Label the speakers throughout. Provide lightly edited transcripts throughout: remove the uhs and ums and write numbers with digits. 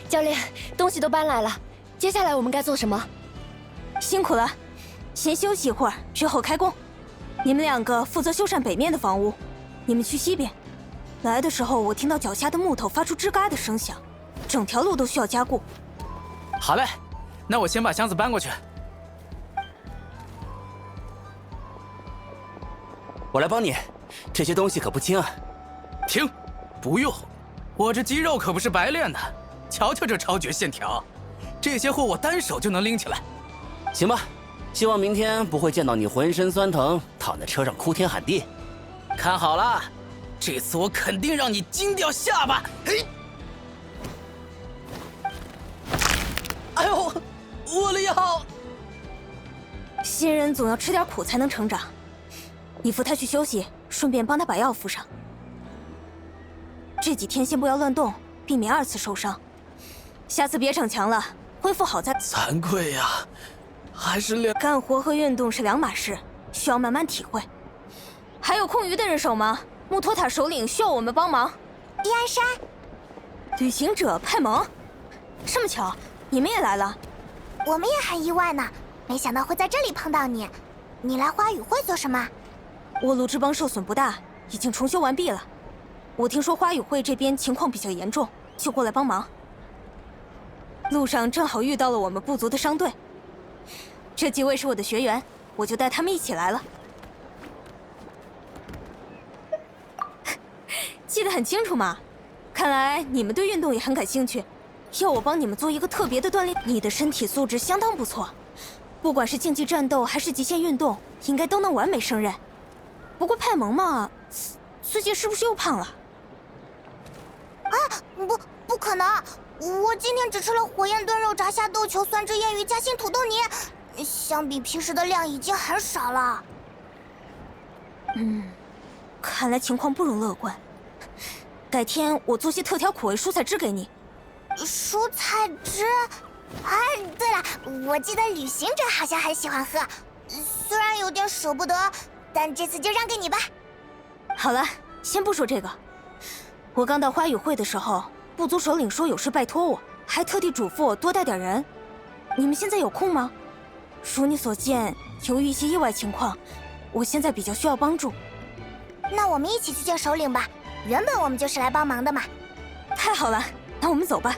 Speaker 1: 教练，东西都搬来了，接下来我们该做什么？
Speaker 2: 辛苦了，先休息一会儿，之后开工。你们两个负责修缮北面的房屋，你们去西边。来的时候，我听到脚下的木头发出吱嘎的声响，整条路都需要加固。
Speaker 3: 好嘞，那我先把箱子搬过去。
Speaker 4: 我来帮你，这些东西可不轻啊。
Speaker 3: 停，不用，我这肌肉可不是白练的。瞧瞧这超绝线条，这些货我单手就能拎起来。
Speaker 4: 行吧，希望明天不会见到你浑身酸疼，躺在车上哭天喊地。
Speaker 3: 看好了，这次我肯定让你惊掉下巴。嘿，哎呦，我的腰！
Speaker 2: 新人总要吃点苦才能成长。你扶他去休息，顺便帮他把药敷上。这几天先不要乱动，避免2次受伤。下次别逞强了，恢复好再。
Speaker 3: 惭愧呀，还是练。
Speaker 2: 干活和运动是两码事，需要慢慢体会。还有空余的人手吗？木托塔首领需要我们帮忙。
Speaker 5: 伊安山，
Speaker 2: 旅行者派蒙，这么巧，你们也来了。
Speaker 5: 我们也很意外呢，没想到会在这里碰到你。你来花语会做什么？
Speaker 2: 沃路之邦受损不大，已经重修完毕了。我听说花语会这边情况比较严重，就过来帮忙。路上正好遇到了我们部族的商队，这几位是我的学员，我就带他们一起来了。记得很清楚嘛，看来你们对运动也很感兴趣，要我帮你们做一个特别的锻炼。你的身体素质相当不错，不管是竞技战斗还是极限运动，应该都能完美胜任。不过派蒙嘛，最近是不是又胖了？
Speaker 5: 啊，不可能！我今天只吃了火焰炖肉、炸虾豆球、酸汁腌鱼加新土豆泥，相比平时的量已经很少了。
Speaker 2: 看来情况不容乐观。改天我做些特调苦味蔬菜汁给你。
Speaker 5: 蔬菜汁？哎，对了，我记得旅行者好像很喜欢喝，虽然有点舍不得，但这次就让给你吧。
Speaker 2: 好了，先不说这个。我刚到花语会的时候，部族首领说有事拜托我，还特地嘱咐我多带点人。你们现在有空吗？如你所见，由于一些意外情况，我现在比较需要帮助。
Speaker 5: 那我们一起去见首领吧，原本我们就是来帮忙的嘛。
Speaker 2: 太好了，那我们走吧。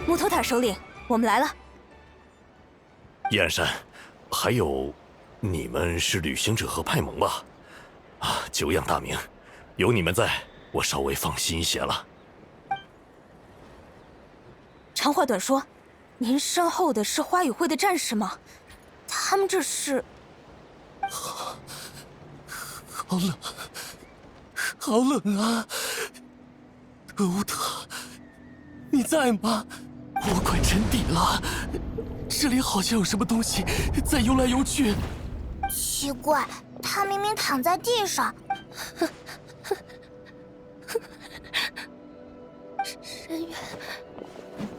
Speaker 2: 木头塔首领，我们来了。
Speaker 6: 燕山，还有，你们是旅行者和派蒙吧？啊，久仰大名，有你们在，我稍微放心一些了。
Speaker 2: 长话短说，您身后的是花语会的战士吗？他们这是……
Speaker 6: 好冷，好冷啊！欧特，你在吗？我快沉底了，这里好像有什么东西在游来游去。
Speaker 5: 奇怪，他明明躺在地上。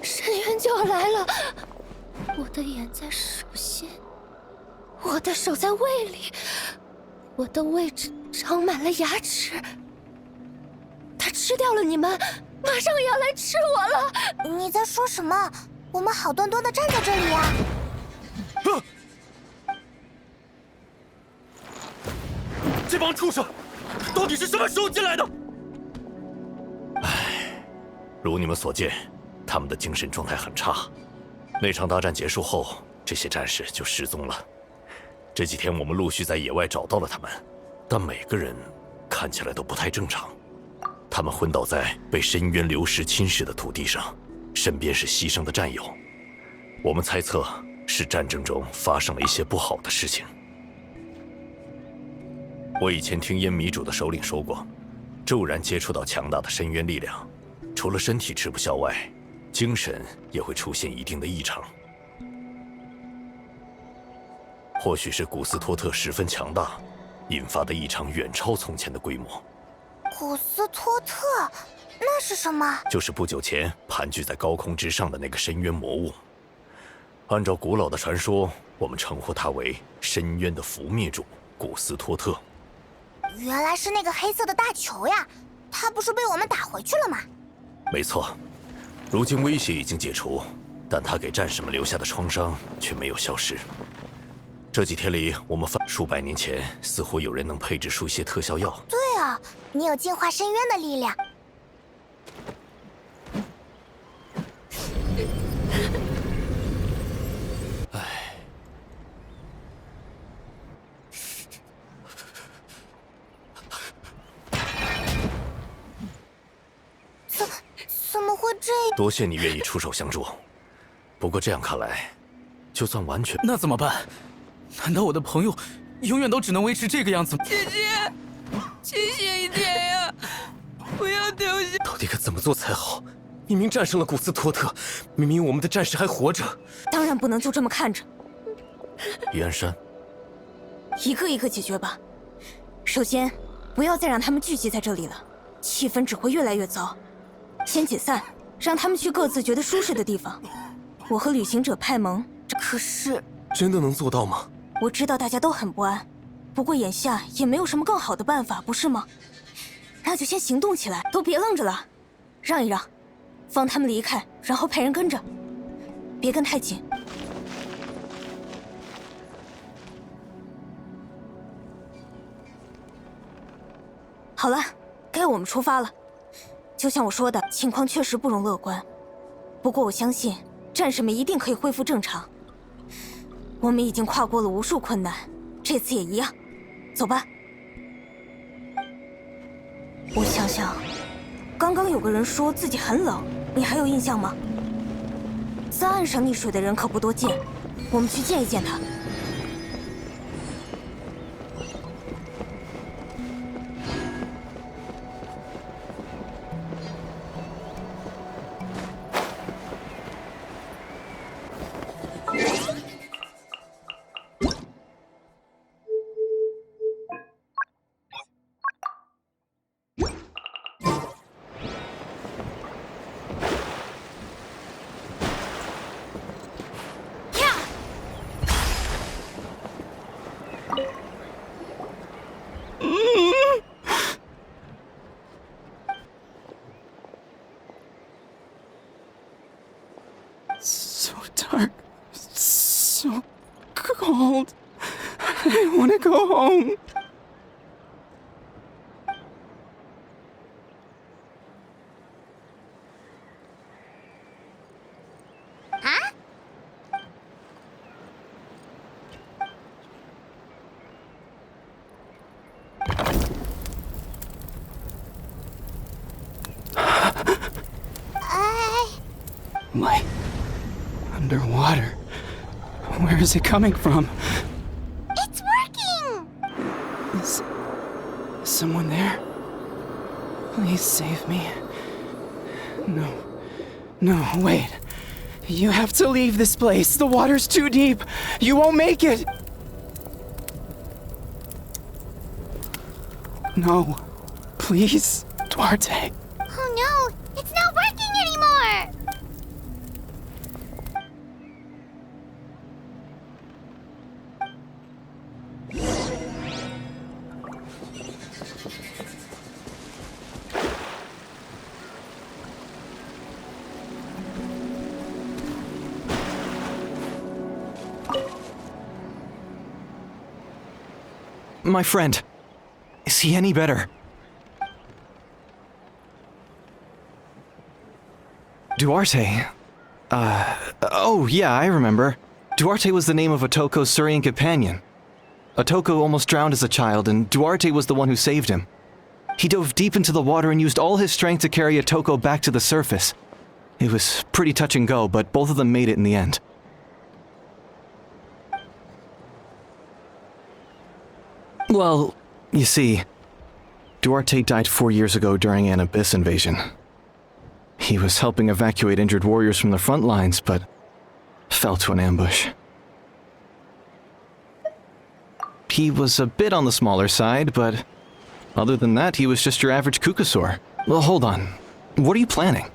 Speaker 1: 深渊就要来了，我的眼在手心，我的手在胃里，我的位置长满了牙齿。他吃掉了你们，马上也要来吃我了！
Speaker 5: 你在说什么？我们好端端的站在这里呀！
Speaker 6: 这帮畜生，到底是什么时候进来的？唉，如你们所见，他们的精神状态很差。那场大战结束后，这些战士就失踪了。这几天我们陆续在野外找到了他们，但每个人看起来都不太正常。他们昏倒在被深渊流石侵蚀的土地上，身边是牺牲的战友。我们猜测是战争中发生了一些不好的事情。我以前听烟迷主的首领说过，骤然接触到强大的深渊力量，除了身体吃不消外，精神也会出现一定的异常。或许是古斯托特十分强大，引发的异常远超从前的规模。
Speaker 5: 古斯托特，那是什么？
Speaker 6: 就是不久前盘踞在高空之上的那个深渊魔物。按照古老的传说，我们称呼他为深渊的伏灭主古斯托特。
Speaker 5: 原来是那个黑色的大球呀！他不是被我们打回去了吗？
Speaker 6: 没错，如今威胁已经解除，但他给战士们留下的创伤却没有消失。这几天里，我们数百年前似乎有人能配制出些特效药。
Speaker 5: 对啊，你有净化深渊的力量。
Speaker 6: 唉，
Speaker 5: 怎么会这样？
Speaker 6: 多谢你愿意出手相助。不过这样看来，就算完全……
Speaker 3: 那怎么办？难道我的朋友永远都只能维持这个样子吗？
Speaker 2: 姐姐，清醒一点呀！不要丢下。
Speaker 7: 到底该怎么做才好？明明战胜了古斯托特，明明我们的战士还活着。
Speaker 2: 当然不能就这么看着，
Speaker 6: 彼岸山，
Speaker 2: 一个一个解决吧。首先，不要再让他们聚集在这里了，气氛只会越来越糟。先解散，让他们去各自觉得舒适的地方。我和旅行者派蒙，可是
Speaker 7: 真的能做到吗？
Speaker 2: 我知道大家都很不安，不过眼下也没有什么更好的办法，不是吗？那就先行动起来，都别愣着了，让一让，放他们离开，然后派人跟着，别跟太紧。好了，该我们出发了。就像我说的，情况确实不容乐观，不过我相信战士们一定可以恢复正常。我们已经跨过了无数困难，这次也一样。走吧。我想想，刚刚有个人说自己很冷，你还有印象吗？在岸上溺水的人可不多见，我们去见一见他。
Speaker 8: So dark, so cold. I want to go home. Light underwater. Where is it coming from?
Speaker 5: It's working!
Speaker 8: Is someone there? Please save me. No. No, wait. You have to leave this place. The water's too deep. You won't make it. No. Please, Duarte.
Speaker 5: Oh no! It's not working anymore!
Speaker 8: My friend. Is he any better? Duarte? Oh yeah, I remember. Duarte was the name of Otoko's Surian companion. Otoko almost drowned as a child, and Duarte was the one who saved him. He dove deep into the water and used all his strength to carry Otoko back to the surface. It was pretty touch and go, but both of them made it in the end. Well, you see, Duarte died 4 years ago during an abyss invasion. He was helping evacuate injured warriors from the front lines, but fell to an ambush. He was a bit on the smaller side, but other than that, he was just your average Kukasaur. Well, hold on. What are you planning?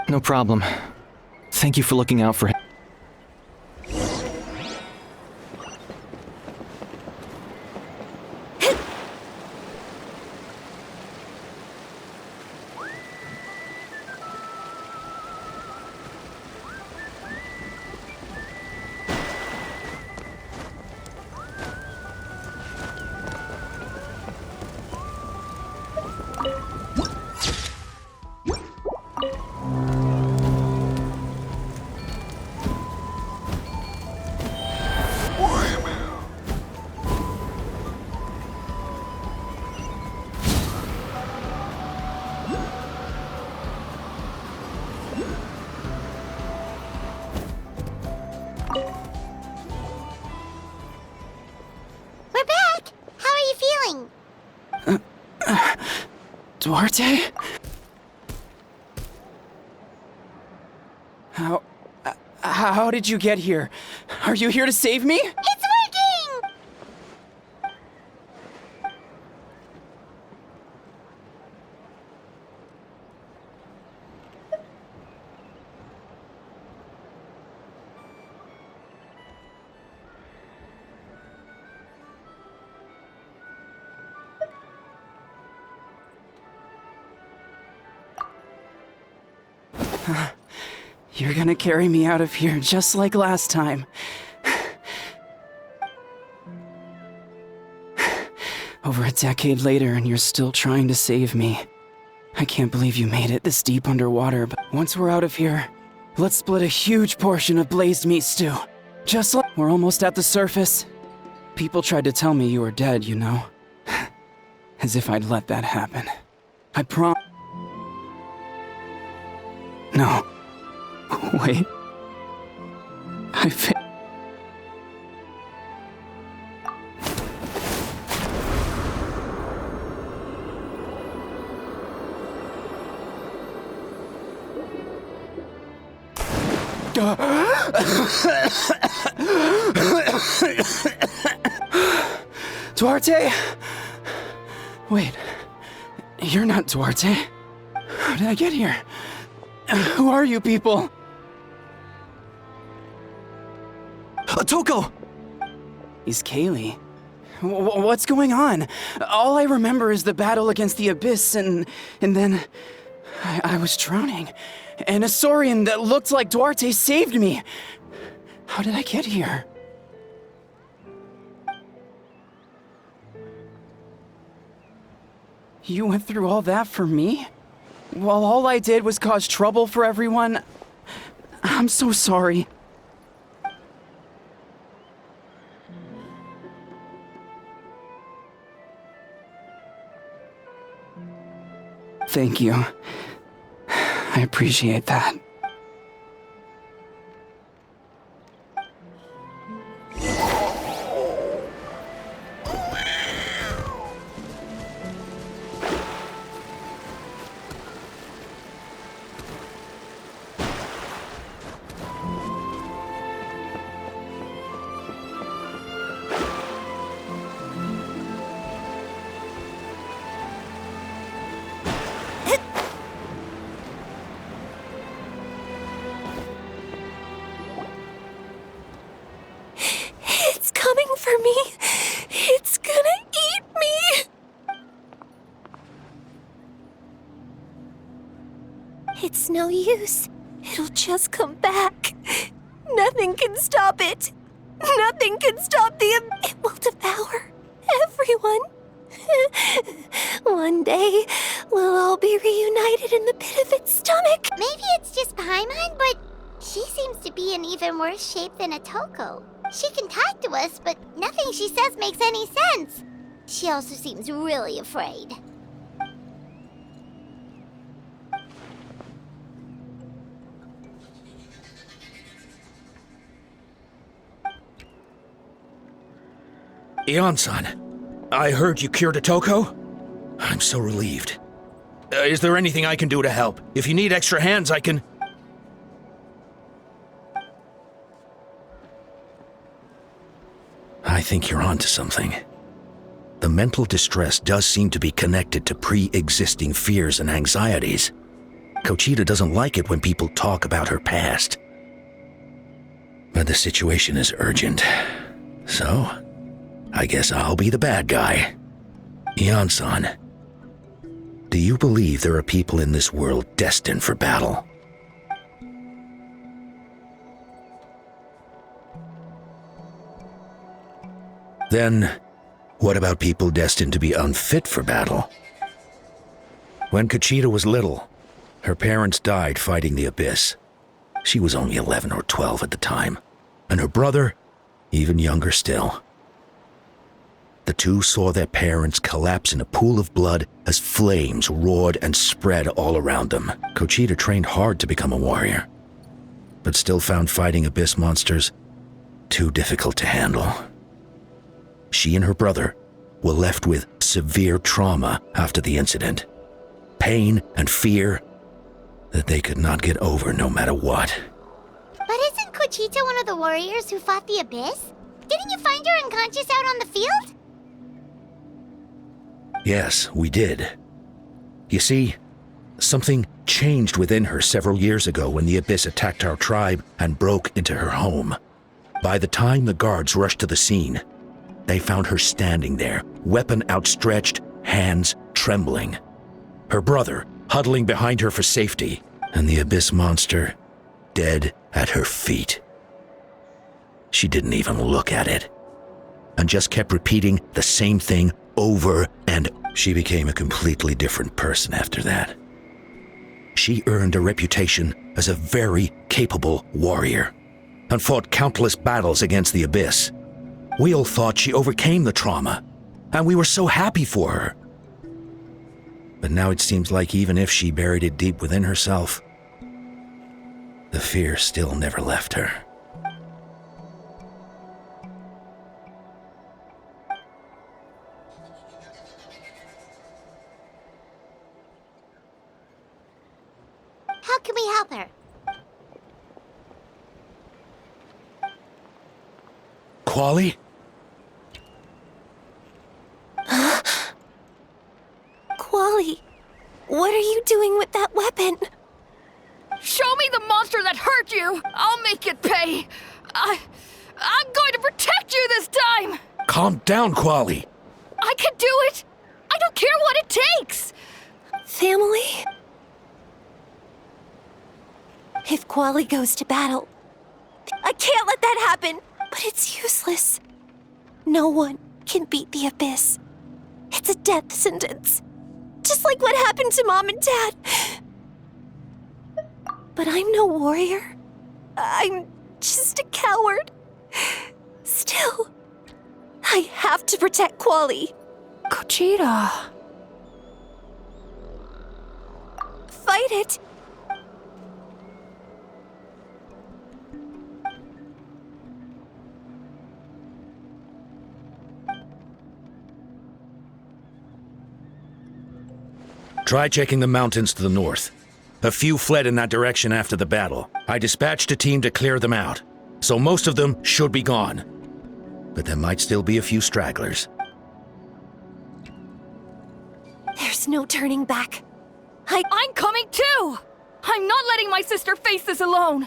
Speaker 8: No problem. Thank you for looking out for him.
Speaker 5: We're back! How are you feeling?
Speaker 9: Duarte? How did you get here? Are you here to save me?
Speaker 5: It's working!
Speaker 9: You're gonna carry me out of here just like last time. Over a decade later, and you're still trying to save me. I can't believe you made it this deep underwater, but once we're out of here, let's split a huge portion of blazed meat stew. Just like we're almost at the surface. People tried to tell me you were dead, you know. As if I'd let that happen. I No. Wait. Duarte? Wait. You're not Duarte. How did I get here? Who are you people?
Speaker 8: Toko!
Speaker 9: He's Kaylee. What's going on? All I remember is the battle against the Abyss, and then I was drowning. And a Saurian that looked like Duarte saved me. How did I get here? You went through all that for me? While all I did was cause trouble for everyone? I'm so sorry. Thank you. I appreciate that.
Speaker 1: For me, it's gonna eat me. It's no use. It'll just come back. Nothing can stop it. Nothing can stop It will devour everyone. One day, we'll all be reunited in the pit of its stomach.
Speaker 5: Maybe it's just Paimon, but she seems to be in even worse shape than a Toko. She can talk to us, but nothing she says makes any sense. She also seems really afraid.
Speaker 10: Ion-san, I heard you cured Otoko? I'm so relieved. Is there anything I can do to help? If you need extra hands, I can... I think you're onto something. The mental distress does seem to be connected to pre-existing fears and anxieties. Kochita doesn't like it when people talk about her past. But the situation is urgent. So, I guess I'll be the bad guy. Ion-san, do you believe there are people in this world destined for battle? Then, what about people destined to be unfit for battle? When Kochita was little, her parents died fighting the Abyss. She was only 11 or 12 at the time, and her brother, even younger still. The two saw their parents collapse in a pool of blood as flames roared and spread all around them. Kochita trained hard to become a warrior, but still found fighting Abyss monsters too difficult to handle. She and her brother were left with severe trauma after the incident. Pain and fear that they could not get over no matter what.
Speaker 5: But isn't Kochita one of the warriors who fought the Abyss? Didn't you find her unconscious out on the field?
Speaker 10: Yes, we did. You see, something changed within her several years ago when the Abyss attacked our tribe and broke into her home. By the time the guards rushed to the scene, they found her standing there, weapon outstretched, hands trembling. Her brother huddling behind her for safety, and the Abyss monster dead at her feet. She didn't even look at it, and just kept repeating the same thing over and she became a completely different person after that. She earned a reputation as a very capable warrior and fought countless battles against the Abyss. We all thought she overcame the trauma, and we were so happy for her. But now it seems like even if she buried it deep within herself, the fear still never left her.
Speaker 5: How can we help her?
Speaker 10: Quali?
Speaker 2: Quali, what are you doing with that weapon?
Speaker 1: Show me the monster that hurt you! I'll make it pay! I'm going to protect you this time!
Speaker 10: Calm down, Quali.
Speaker 1: I can do it! I don't care what it takes!
Speaker 2: Family? If Quali goes to battle, I can't let that happen! But it's useless. No one can beat the Abyss. It's a death sentence. Just like what happened to Mom and Dad. But I'm no warrior. I'm just a coward. Still, I have to protect Quali.
Speaker 1: Kochita.
Speaker 2: Fight it.
Speaker 10: Try checking the mountains to the north. A few fled in that direction after the battle. I dispatched a team to clear them out, so most of them should be gone. But there might still be a few stragglers.
Speaker 2: There's no turning back.
Speaker 1: I'm coming too! I'm not letting my sister face this alone!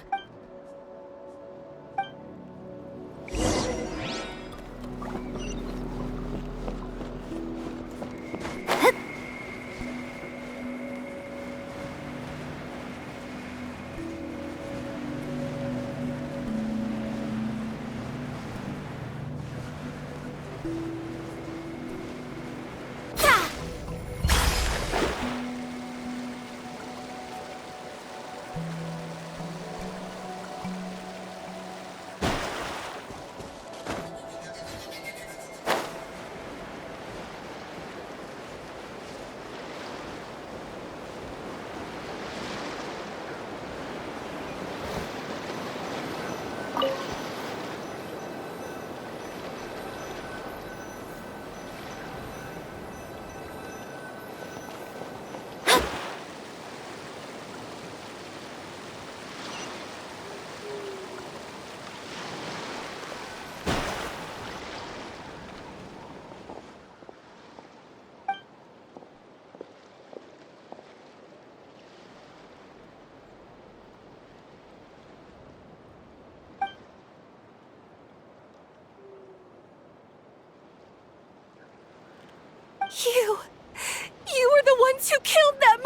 Speaker 2: You were the ones who killed them!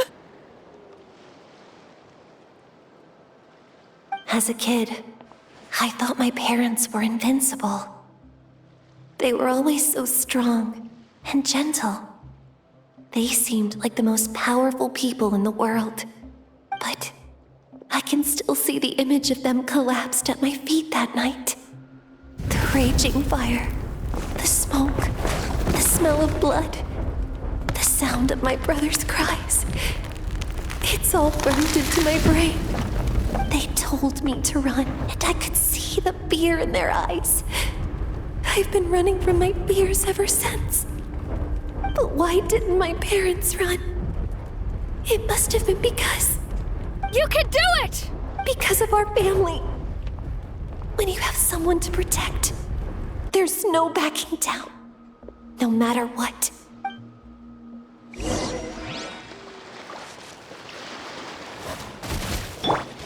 Speaker 1: As a kid, I thought my parents were invincible. They were always so strong and gentle. They seemed like the most powerful people in the world. But I can still see the image of them collapsed at my feet that night. The raging fire, the smoke, the smell of blood, the sound of my brother's cries. It's all burned into my brain. They told me to run, and I could see the fear in their eyes. I've been running from my fears ever since. But why didn't my parents run? It must have been because...
Speaker 2: You can do it!
Speaker 1: Because of our family. When you have someone to protect, there's no backing down, no matter what.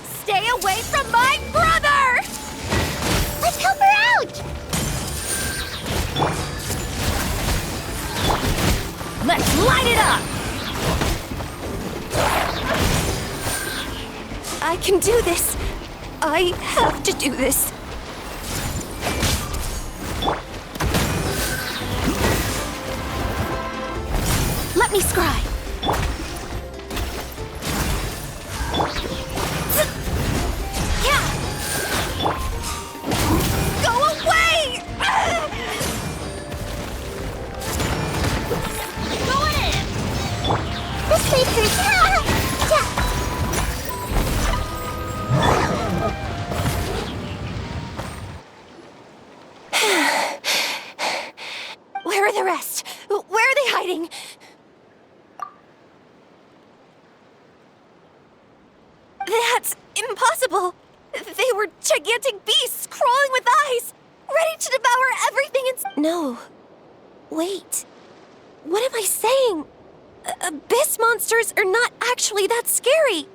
Speaker 2: Stay away from my brother!
Speaker 5: Let's help her out!
Speaker 2: Let's light it up!
Speaker 1: I can do this. I have to do this. Let me scry. Yeah. Go away!
Speaker 5: Go in! This way, Percy!
Speaker 1: Where are the rest? Where are they hiding? That's impossible. They were gigantic beasts crawling with eyes, ready to devour everything in... No. Wait. What am I saying? Abyss monsters are not actually that scary.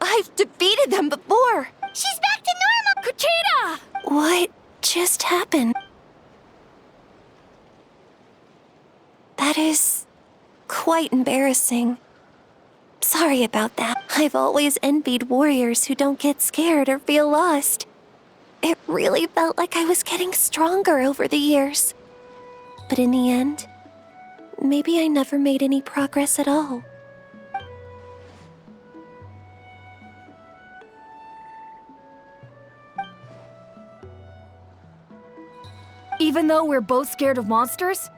Speaker 1: I've defeated them before.
Speaker 5: She's back to normal!
Speaker 2: Kuchita!
Speaker 1: What just happened? That is quite embarrassing. Sorry about that. I've always envied warriors who don't get scared or feel lost. It really felt like I was getting stronger over the years. But in the end, maybe I never made any progress at all.
Speaker 2: Even though we're both scared of monsters,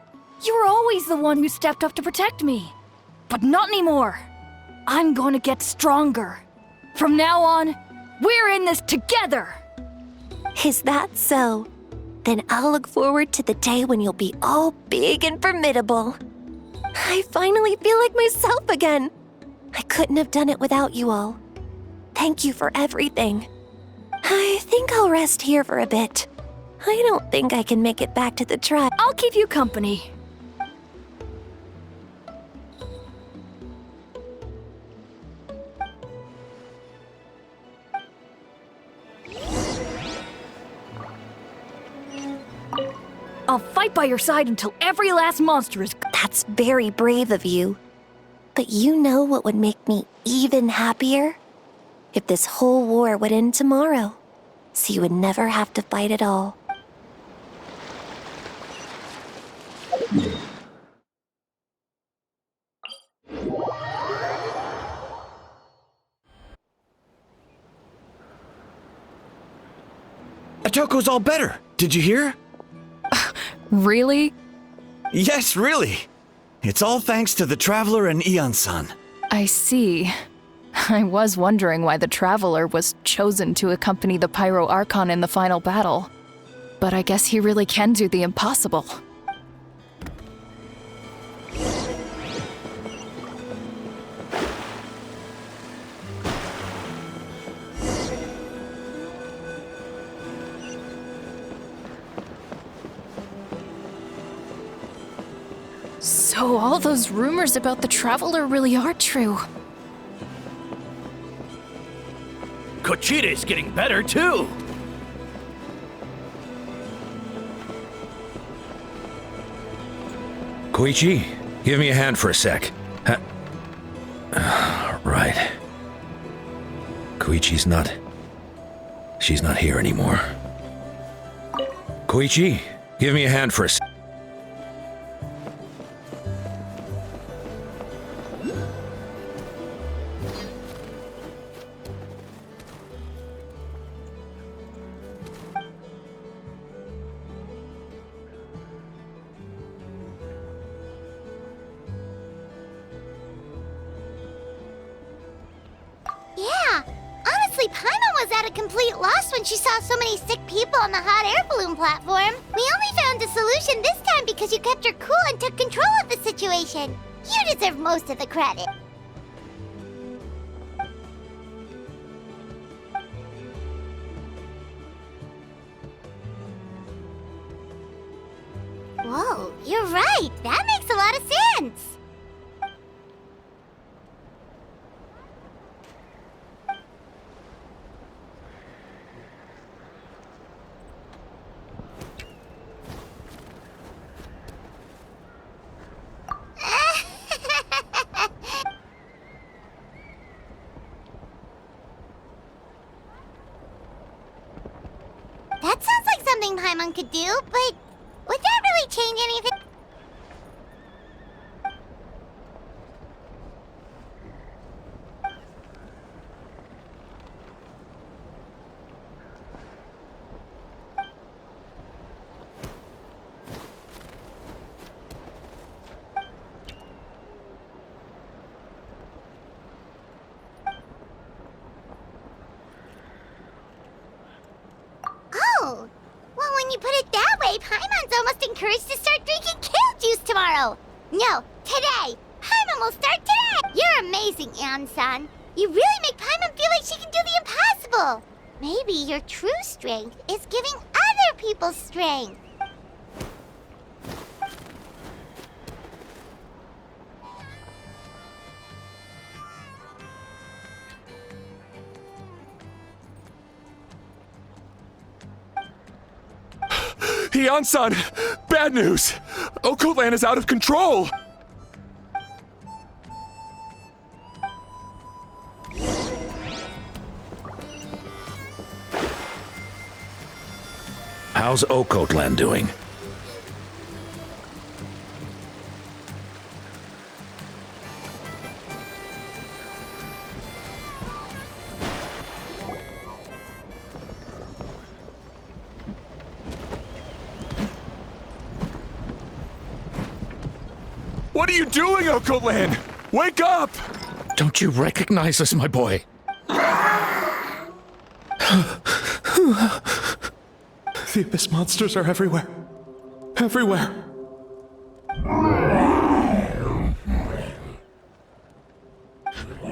Speaker 2: you were always the one who stepped up to protect me. But not anymore. I'm going to get stronger. From now on, we're in this together!
Speaker 1: Is that so? Then I'll look forward to the day when you'll be all big and formidable. I finally feel like myself again. I couldn't have done it without you all. Thank you for everything. I think I'll rest here for a bit. I don't think I can make it back to the tribe.
Speaker 2: I'll keep you company. I'll fight by your side until every last monster is...
Speaker 1: That's very brave of you. But you know what would make me even happier? If this whole war would end tomorrow, so you would never have to fight at all.
Speaker 11: Atoko's all better. Did you hear?
Speaker 9: Really?
Speaker 11: Yes, really. It's all thanks to the Traveler and Ian-san.
Speaker 9: I see. I was wondering why the Traveler was chosen to accompany the Pyro Archon in the final battle. But I guess he really can do the impossible. So all those rumors about the Traveler really are true.
Speaker 3: Kuchita's getting better too.
Speaker 10: Koichi, give me a hand for a sec. Right. Koichi's not... She's not here anymore. Koichi, give me a hand for a sec.
Speaker 5: Yeah, honestly, Paimon was at a complete loss when she saw so many sick people on the hot air balloon platform. We only found a solution this time because you kept her cool and took control of the situation. You deserve most of the credit. Whoa, you're right. That makes a lot of sense. That sounds like something Paimon could do, but would that really change anything? Oh, well, when you put it that way, Paimon's almost encouraged to start drinking kale juice tomorrow. No, today. Paimon will start today. You're amazing, Ann-san. You really make Paimon feel like she can do the impossible. Maybe your true strength is giving other people strength.
Speaker 7: Heian-san! Bad news! Okotlan is out of control!
Speaker 10: How's Okotlan doing?
Speaker 7: What are you doing, Okotlan? Wake up!
Speaker 6: Don't you recognize us, my boy?
Speaker 7: The Abyss monsters are everywhere. Everywhere.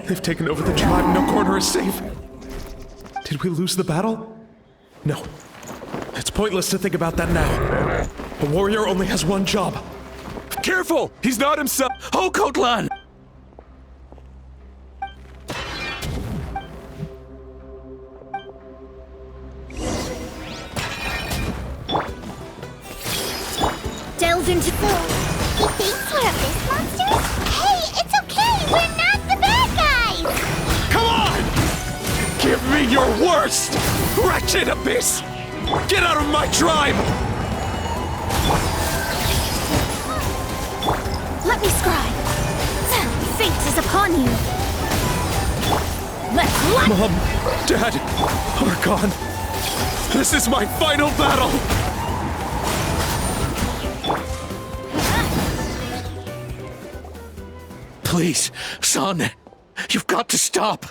Speaker 7: They've taken over the tribe. No corner is safe. Did we lose the battle? No. It's pointless to think about that now. A warrior only has one job. Careful! He's not himself!
Speaker 6: Okotlan!
Speaker 5: Delve into... So, he thinks we're Abyss monsters? Hey, it's okay! We're not the bad guys!
Speaker 7: Come on! Give me your worst! Wretched Abyss! Get out of my tribe!
Speaker 2: Let me scribe. Fate is upon you. Let's
Speaker 7: Mom, Dad, Archon, this is my final battle!
Speaker 6: Please, son, you've got to stop.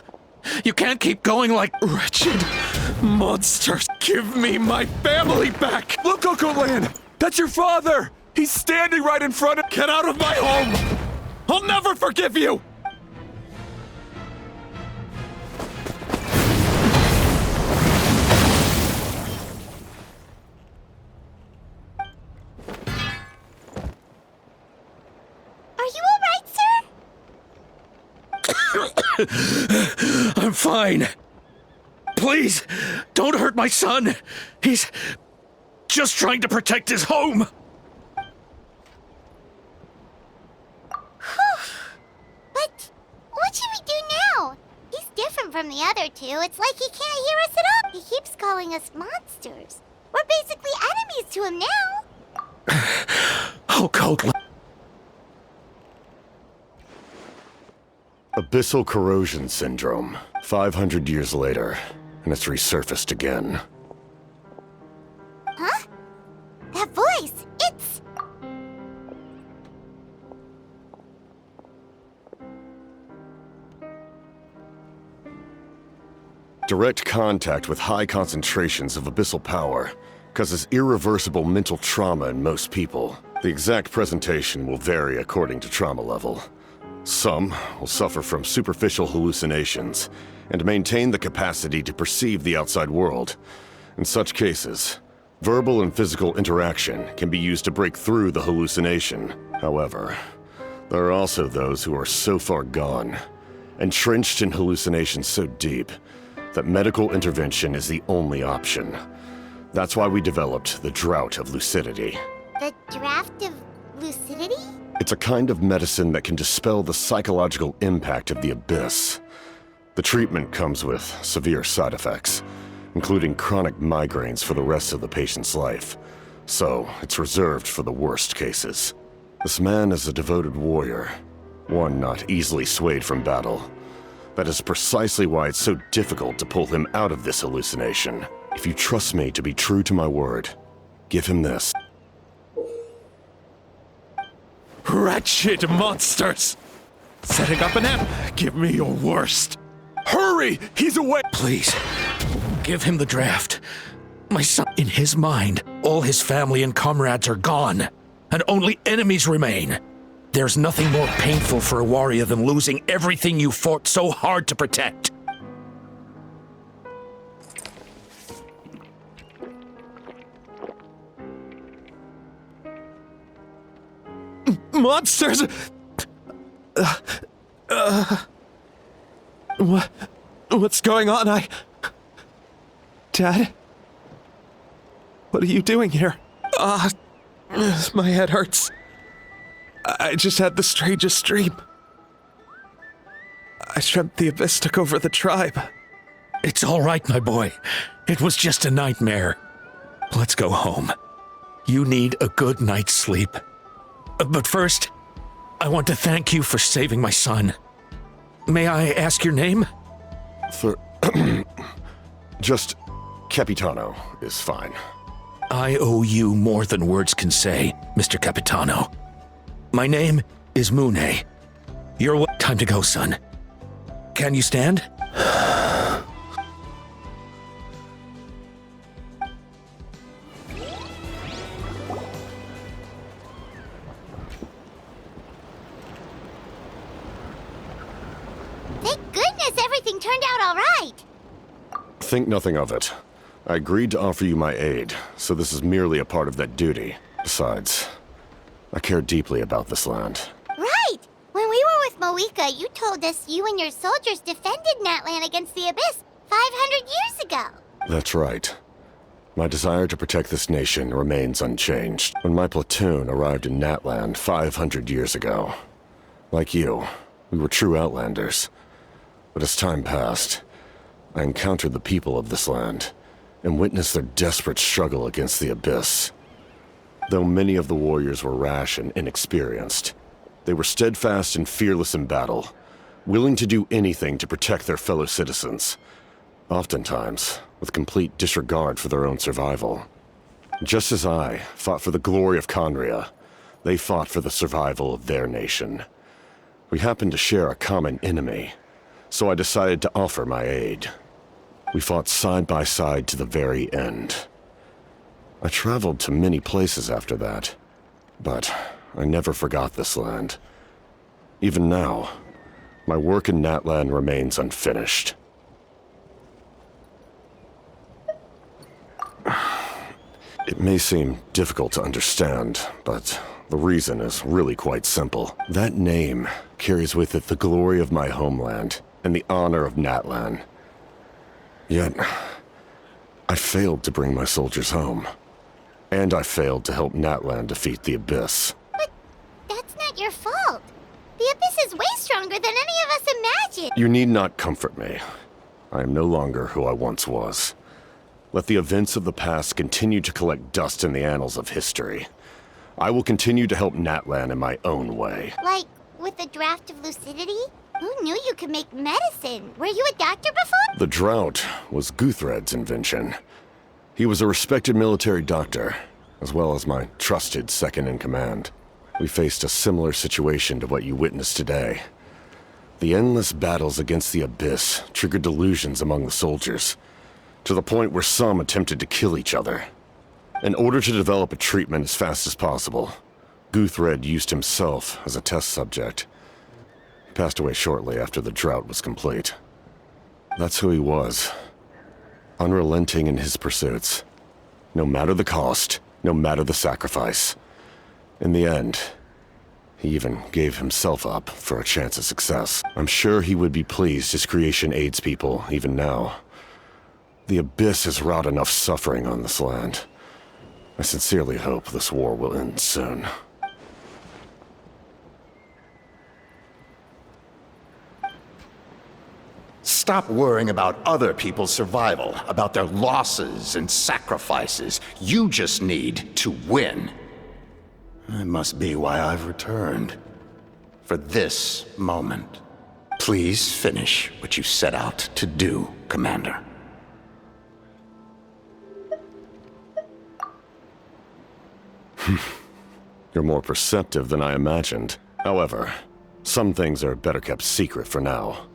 Speaker 6: You can't keep going like...
Speaker 7: Wretched monsters, give me my family back! Look, Okotlan, that's your father! He's standing right in front of... Get out of my home! I'll never forgive you!
Speaker 5: Are you alright, sir?
Speaker 6: I'm fine. Please, don't hurt my son. He's just trying to protect his home.
Speaker 5: from the other two, it's like he can't hear us at all. He keeps calling us monsters. We're basically enemies to him now.
Speaker 6: Oh, cold.
Speaker 12: Abyssal corrosion syndrome. 500 years later, and it's resurfaced again.
Speaker 5: Huh? That voice, it's...
Speaker 12: Direct contact with high concentrations of abyssal power causes irreversible mental trauma in most people. The exact presentation will vary according to trauma level. Some will suffer from superficial hallucinations and maintain the capacity to perceive the outside world. In such cases, verbal and physical interaction can be used to break through the hallucination. However, there are also those who are so far gone, entrenched in hallucinations so deep, that medical intervention is the only option. That's why we developed the Drought of Lucidity.
Speaker 5: The Draft of Lucidity?
Speaker 12: It's a kind of medicine that can dispel the psychological impact of the abyss. The treatment comes with severe side effects, including chronic migraines for the rest of the patient's life. So, it's reserved for the worst cases. This man is a devoted warrior, one not easily swayed from battle. That is precisely why it's so difficult to pull him out of this hallucination. If you trust me to be true to my word, give him this.
Speaker 7: Wretched monsters! Setting up an amp! Give me your worst! Hurry! He's away!
Speaker 6: Please, give him the draft. My son, in his mind, all his family and comrades are gone, and only enemies remain. There's nothing more painful for a warrior than losing everything you fought so hard to protect.
Speaker 7: Monsters! What's going on? Dad? What are you doing here? My head hurts. I just had the strangest dream. I dreamt the Abyss took over the tribe.
Speaker 6: It's all right, my boy. It was just a nightmare. Let's go home. You need a good night's sleep. But first, I want to thank you for saving my son. May I ask your name?
Speaker 12: Just Capitano is fine.
Speaker 6: I owe you more than words can say, Mr. Capitano. My name is Mune. Time to go, son. Can you stand?
Speaker 5: Thank goodness everything turned out all right.
Speaker 12: Think nothing of it. I agreed to offer you my aid, so this is merely a part of that duty. Besides, I care deeply about this land.
Speaker 5: Right! When we were with Moika, you told us you and your soldiers defended Natlan against the Abyss 500 years ago.
Speaker 12: That's right. My desire to protect this nation remains unchanged. When my platoon arrived in Natlan 500 years ago, like you, we were true outlanders. But as time passed, I encountered the people of this land and witnessed their desperate struggle against the Abyss. Though many of the warriors were rash and inexperienced, they were steadfast and fearless in battle, willing to do anything to protect their fellow citizens, oftentimes with complete disregard for their own survival. Just as I fought for the glory of Conria, they fought for the survival of their nation. We happened to share a common enemy, so I decided to offer my aid. We fought side by side to the very end. I traveled to many places after that, but I never forgot this land. Even now, my work in Natlan remains unfinished. It may seem difficult to understand, but the reason is really quite simple. That name carries with it the glory of my homeland and the honor of Natlan. Yet, I failed to bring my soldiers home. And I failed to help Natlan defeat the Abyss.
Speaker 5: But that's not your fault. The Abyss is way stronger than any of us imagined.
Speaker 12: You need not comfort me. I am no longer who I once was. Let the events of the past continue to collect dust in the annals of history. I will continue to help Natlan in my own way.
Speaker 5: Like, with the draft of lucidity? Who knew you could make medicine? Were you a doctor before?
Speaker 12: The drought was Guthred's invention. He was a respected military doctor, as well as my trusted second-in-command. We faced a similar situation to what you witnessed today. The endless battles against the Abyss triggered delusions among the soldiers, to the point where some attempted to kill each other. In order to develop a treatment as fast as possible, Guthred used himself as a test subject. He passed away shortly after the drought was complete. That's who he was. Unrelenting in his pursuits. No matter the cost, no matter the sacrifice. In the end, he even gave himself up for a chance at success. I'm sure he would be pleased his creation aids people even now. The Abyss has wrought enough suffering on this land. I sincerely hope this war will end soon.
Speaker 13: Stop worrying about other people's survival, about their losses and sacrifices. You just need to win. That must be why I've returned. For this moment. Please finish what you set out to do, Commander.
Speaker 12: You're more perceptive than I imagined. However, some things are better kept secret for now.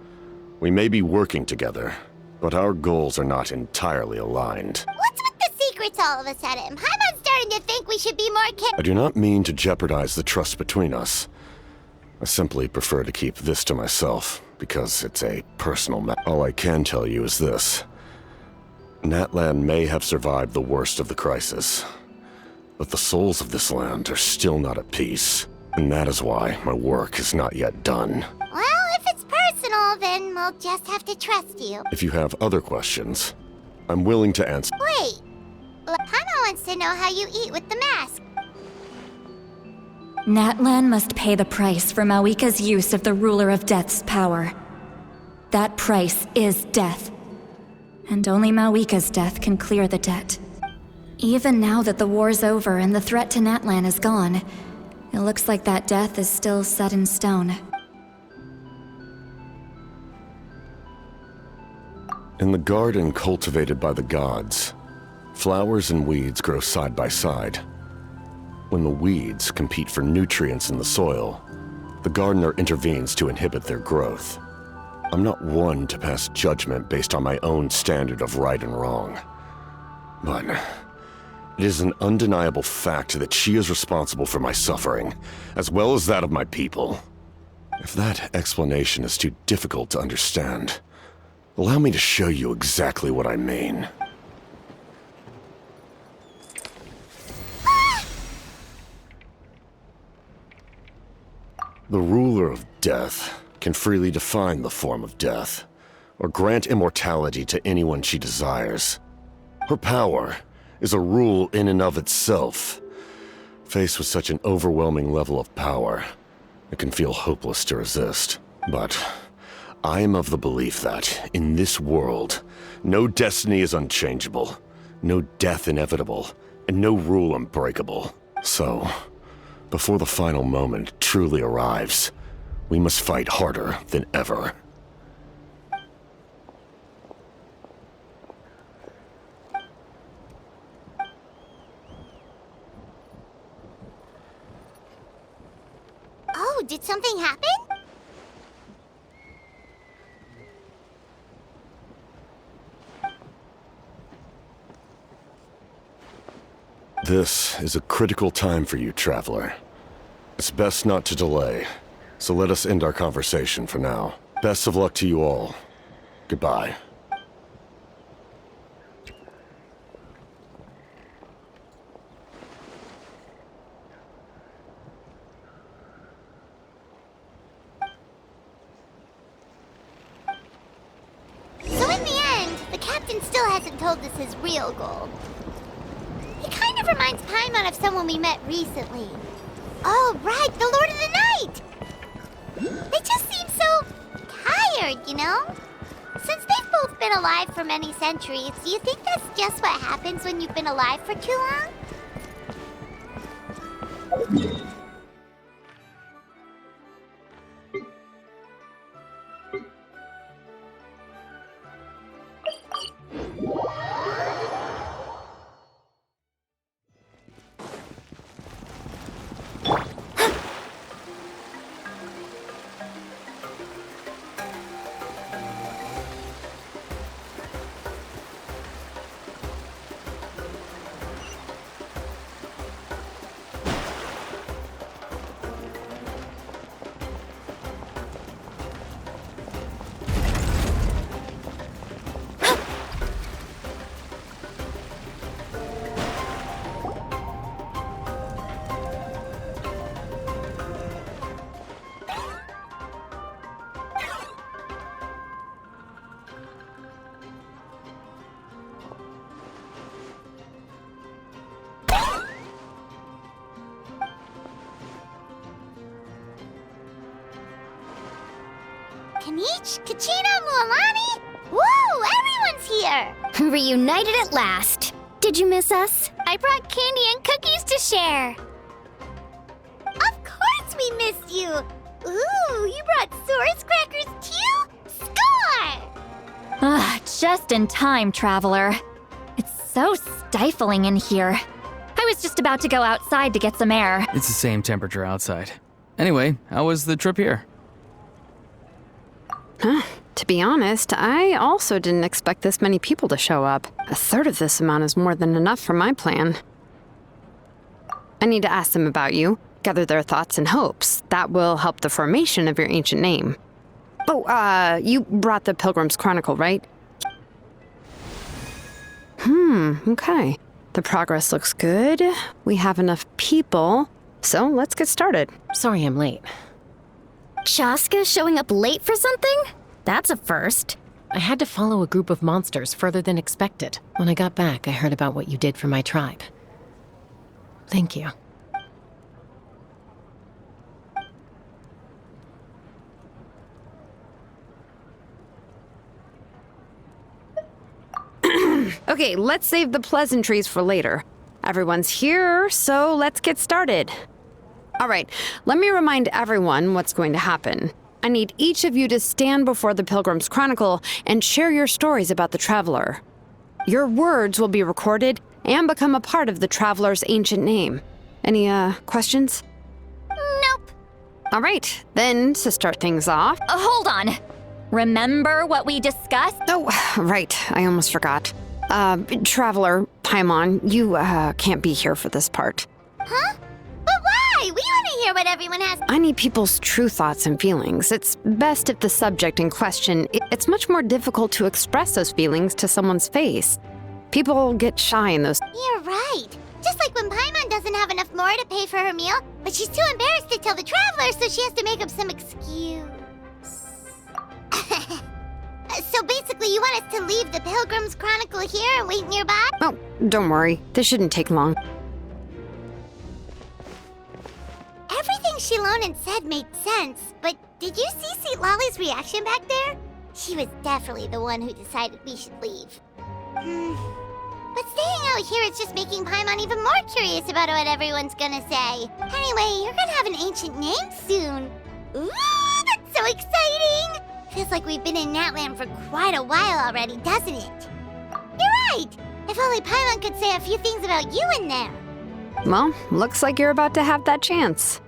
Speaker 12: We may be working together, but our goals are not entirely aligned.
Speaker 5: What's with the secrets all of a sudden? Paimon's starting to think we should be more
Speaker 12: I do not mean to jeopardize the trust between us. I simply prefer to keep this to myself, because it's a personal matter. All I can tell you is this. Natlan may have survived the worst of the crisis, but the souls of this land are still not at peace, and that is why my work is not yet done.
Speaker 5: Well, if it's personal, then we'll just have to trust you.
Speaker 12: If you have other questions, I'm willing to answer.
Speaker 5: Wait. Paimon wants to know how you eat with the mask.
Speaker 14: Natlan must pay the price for Mawika's use of the Ruler of Death's power. That price is death. And only Mawika's death can clear the debt. Even now that the war's over and the threat to Natlan is gone, it looks like that death is still set in stone.
Speaker 12: In the garden cultivated by the gods, flowers and weeds grow side by side. When the weeds compete for nutrients in the soil, the gardener intervenes to inhibit their growth. I'm not one to pass judgment based on my own standard of right and wrong. But it is an undeniable fact that she is responsible for my suffering, as well as that of my people. If that explanation is too difficult to understand, allow me to show you exactly what I mean. The ruler of death can freely define the form of death, or grant immortality to anyone she desires. Her power is a rule in and of itself. Faced with such an overwhelming level of power, it can feel hopeless to resist. But I am of the belief that, in this world, no destiny is unchangeable, no death inevitable, and no rule unbreakable. So, before the final moment truly arrives, we must fight harder than ever.
Speaker 5: Oh, did something happen?
Speaker 12: This is a critical time for you, Traveler. It's best not to delay, so let us end our conversation for now. Best of luck to you all. Goodbye.
Speaker 5: So in the end, the captain still hasn't told us his real goal. He kind of reminds Paimon of someone we met recently. Oh, right, the Lord of the Night! They just seem so tired, you know? Since they've both been alive for many centuries, do you think that's just what happens when you've been alive for too long? Kanich, Kachina, Mualani? Woo, everyone's here!
Speaker 1: Reunited at last. Did you miss us? I brought candy and cookies to share.
Speaker 5: Of course we missed you! Ooh, you brought Source crackers too? Score!
Speaker 14: Just in time, traveler. It's so stifling in here. I was just about to go outside to get some air.
Speaker 15: It's the same temperature outside. Anyway, how was the trip here?
Speaker 16: To be honest, I also didn't expect this many people to show up. A third of this amount is more than enough for my plan. I need to ask them about you, gather their thoughts and hopes. That will help the formation of your ancient name. Oh, you brought the Pilgrim's Chronicle, right? Okay. The progress looks good. We have enough people, so let's get started.
Speaker 17: Sorry I'm late.
Speaker 1: Chaska showing up late for something? That's a first.
Speaker 17: I had to follow a group of monsters further than expected. When I got back, I heard about what you did for my tribe. Thank you.
Speaker 16: Okay, let's save the pleasantries for later. Everyone's here, so let's get started. All right, let me remind everyone what's going to happen. I need each of you to stand before the Pilgrim's Chronicle and share your stories about the Traveler. Your words will be recorded and become a part of the Traveler's ancient name. Any, questions?
Speaker 5: Nope.
Speaker 16: All right, then to start things off...
Speaker 14: Hold on. Remember what we discussed?
Speaker 16: Oh, right, I almost forgot. Traveler, Paimon, you, can't be here for this part.
Speaker 5: Huh? But why? We want to hear what everyone has.
Speaker 16: I need people's true thoughts and feelings. It's best if the subject in question, it's much more difficult to express those feelings to someone's face. People get shy in those...
Speaker 5: You're right. Just like when Paimon doesn't have enough more to pay for her meal, but she's too embarrassed to tell the Traveler, so she has to make up some excuse. So basically, you want us to leave the Pilgrim's Chronicle here and wait nearby?
Speaker 16: Oh, don't worry. This shouldn't take long.
Speaker 5: Everything Shilonen said made sense, but did you see Seatlali's reaction back there? She was definitely the one who decided we should leave. But staying out here is just making Paimon even more curious about what everyone's gonna say. Anyway, you're gonna have an ancient name soon. Ooh, that's so exciting! Feels like we've been in Natlan for quite a while already, doesn't it? You're right! If only Paimon could say a few things about you in there.
Speaker 16: Well, looks like you're about to have that chance.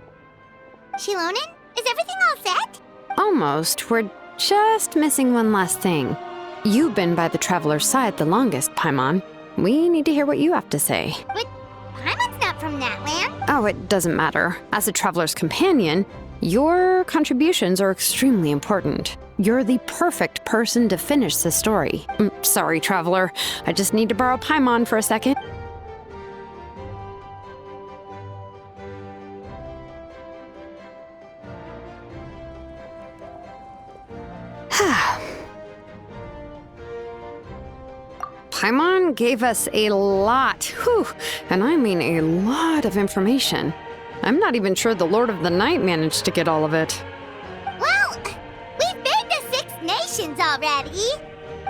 Speaker 5: Shilonen, is everything all set?
Speaker 16: Almost. We're just missing one last thing. You've been by the Traveler's side the longest, Paimon. We need to hear what you have to say.
Speaker 5: But Paimon's not from Natlan.
Speaker 16: Oh, it doesn't matter. As a Traveler's companion, your contributions are extremely important. You're the perfect person to finish the story. Sorry, Traveler. I just need to borrow Paimon for a second. Paimon gave us a lot, and I mean a lot of information. I'm not even sure the Lord of the Night managed to get all of it.
Speaker 5: Well, we've made the Six Nations potions already.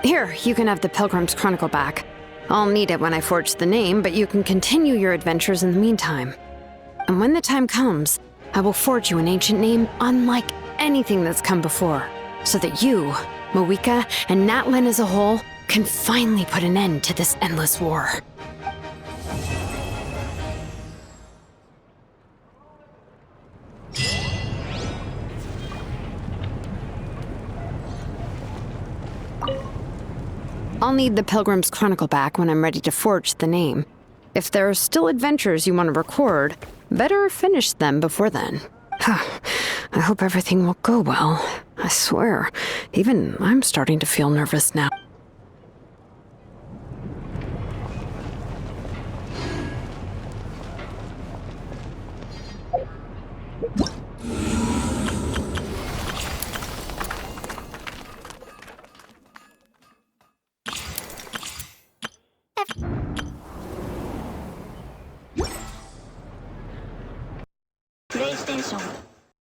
Speaker 16: Here, you can have the Pilgrim's Chronicle back. I'll need it when I forge the name, but you can continue your adventures in the meantime. And when the time comes, I will forge you an ancient name unlike anything that's come before, so that you, Mawika, and Natlan as a whole can finally put an end to this endless war. I'll need the Pilgrim's Chronicle back when I'm ready to forge the name. If there are still adventures you want to record, better finish them before then. I hope everything will go well. I swear, even I'm starting to feel nervous now.
Speaker 18: PlayStation